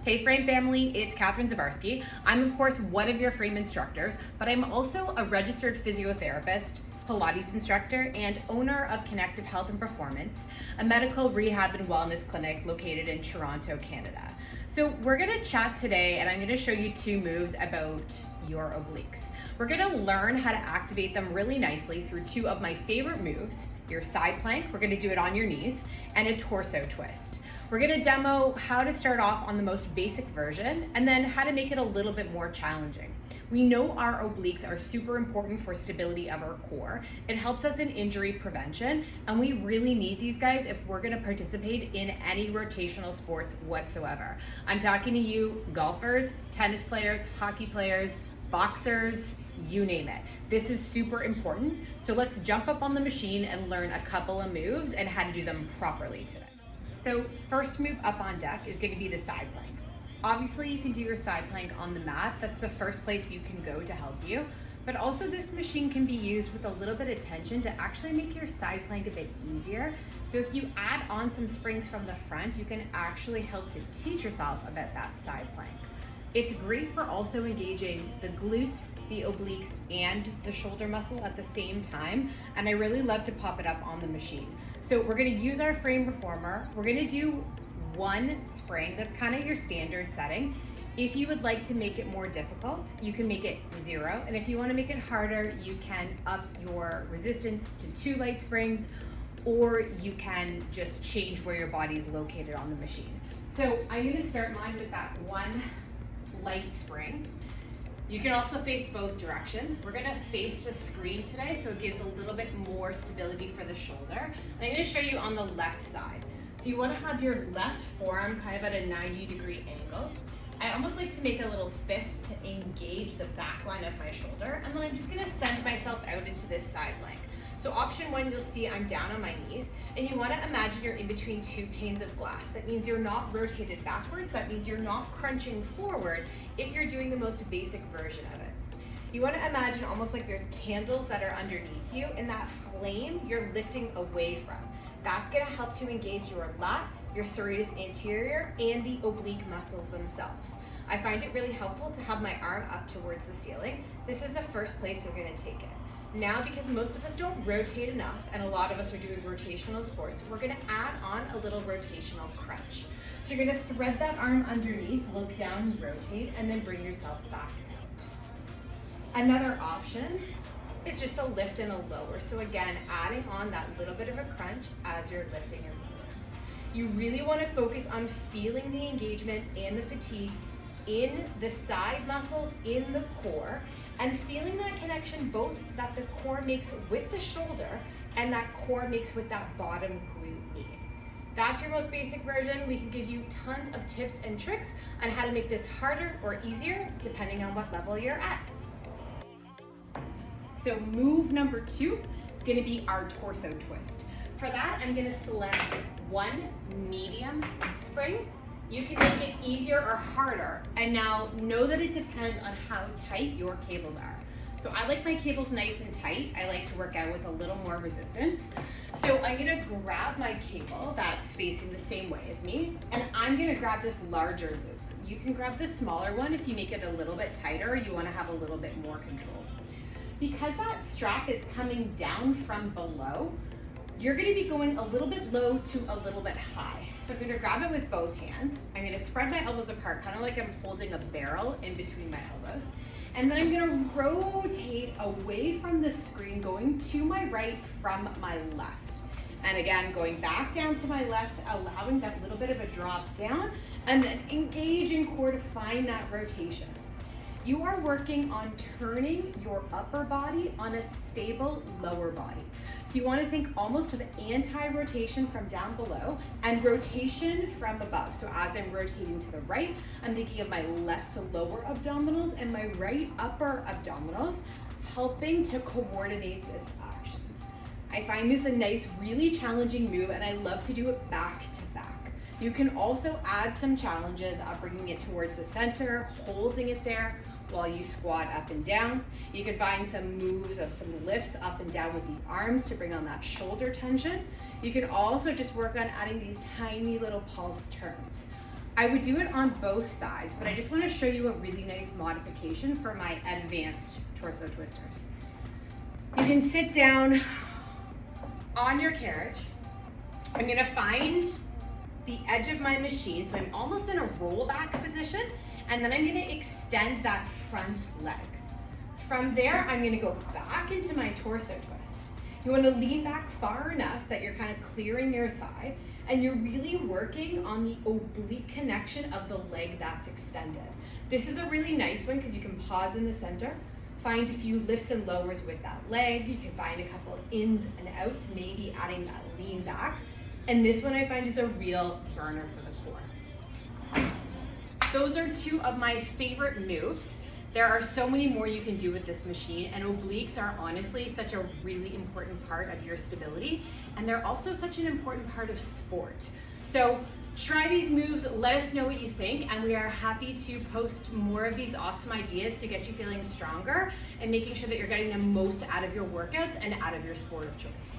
Hey Frame family, it's Kathryn Zbarsky. I'm of course one of your Frame instructors, but I'm also a registered physiotherapist, Pilates instructor, and owner of Connective Health and Performance, a medical rehab and wellness clinic located in Toronto, Canada. So we're gonna chat today and I'm gonna show you two moves about your obliques. We're gonna learn how to activate them really nicely through two of my favorite moves, your side plank, we're gonna do it on your knees, and a torso twist. We're gonna demo how to start off on the most basic version and then how to make it a little bit more challenging. We know our obliques are super important for stability of our core. It helps us in injury prevention, and we really need these guys if we're gonna participate in any rotational sports whatsoever. I'm talking to you golfers, tennis players, hockey players, boxers, you name it. This is super important. So let's jump up on the machine and learn a couple of moves and how to do them properly today. So first move up on deck is going to be the side plank. Obviously you can do your side plank on the mat. That's the first place you can go to help you. But also this machine can be used with a little bit of tension to actually make your side plank a bit easier. So if you add on some springs from the front, you can actually help to teach yourself about that side plank. It's great for also engaging the glutes, the obliques, and the shoulder muscle at the same time. And I really love to pop it up on the machine. So we're gonna use our frame reformer. We're gonna do one spring. That's kind of your standard setting. If you would like to make it more difficult, you can make it 0. And if you wanna make it harder, you can up your resistance to 2 light springs, or you can just change where your body is located on the machine. So I'm gonna start mine with that one light spring. You can also face both directions. We're gonna face the screen today, so it gives a little bit more stability for the shoulder. And I'm gonna show you on the left side. So you wanna have your left forearm kind of at a 90-degree angle. I almost like to make a little fist to engage the back line of my shoulder, and then I'm just gonna send myself out into this side plank. So option 1, you'll see I'm down on my knees, and you wanna imagine you're in between 2 panes of glass. That means you're not rotated backwards, that means you're not crunching forward if you're doing the most basic version of it. You wanna imagine almost like there's candles that are underneath you, and that flame you're lifting away from. That's gonna help to engage your lat, your serratus anterior, and the oblique muscles themselves. I find it really helpful to have my arm up towards the ceiling. This is the first place you're gonna take it. Now, because most of us don't rotate enough, and a lot of us are doing rotational sports, we're gonna add on a little rotational crunch. So you're gonna thread that arm underneath, look down, rotate, and then bring yourself back out. Another option is just a lift and a lower. So again, adding on that little bit of a crunch as you're lifting and lowering. You really wanna focus on feeling the engagement and the fatigue in the side muscles, in the core, and feeling that connection both that the core makes with the shoulder and that core makes with that bottom glute med. That's your most basic version. We can give you tons of tips and tricks on how to make this harder or easier depending on what level you're at. So move number 2 is gonna be our torso twist. For that, I'm gonna select one medium spring. You can make it easier or harder. And now know that it depends on how tight your cables are. So I like my cables nice and tight. I like to work out with a little more resistance. So I'm gonna grab my cable that's facing the same way as me, and I'm gonna grab this larger loop. You can grab the smaller one if you make it a little bit tighter, or you wanna have a little bit more control. Because that strap is coming down from below, you're gonna be going a little bit low to a little bit high. So I'm gonna grab it with both hands. I'm gonna spread my elbows apart, kind of like I'm holding a barrel in between my elbows. And then I'm gonna rotate away from the screen, going to my right from my left. And again, going back down to my left, allowing that little bit of a drop down, and then engaging core to find that rotation. You are working on turning your upper body on a stable lower body. So you want to think almost of anti-rotation from down below and rotation from above. So as I'm rotating to the right, I'm thinking of my left to lower abdominals and my right upper abdominals, helping to coordinate this action. I find this a nice, really challenging move, and I love to do it back to back. You can also add some challenges of bringing it towards the center, holding it there while you squat up and down. You can find some moves of some lifts up and down with the arms to bring on that shoulder tension. You can also just work on adding these tiny little pulse turns. I would do it on both sides, but I just want to show you a really nice modification for my advanced torso twisters. You can sit down on your carriage. I'm gonna find the edge of my machine, so I'm almost in a rollback position, and then I'm gonna extend that front leg. From there, I'm gonna go back into my torso twist. You wanna lean back far enough that you're kind of clearing your thigh, and you're really working on the oblique connection of the leg that's extended. This is a really nice one because you can pause in the center, find a few lifts and lowers with that leg. You can find a couple of ins and outs, maybe adding that lean back. And this one I find is a real burner for the core. Those are two of my favorite moves. There are so many more you can do with this machine, and obliques are honestly such a really important part of your stability, and they're also such an important part of sport. So try these moves, let us know what you think, and we are happy to post more of these awesome ideas to get you feeling stronger and making sure that you're getting the most out of your workouts and out of your sport of choice.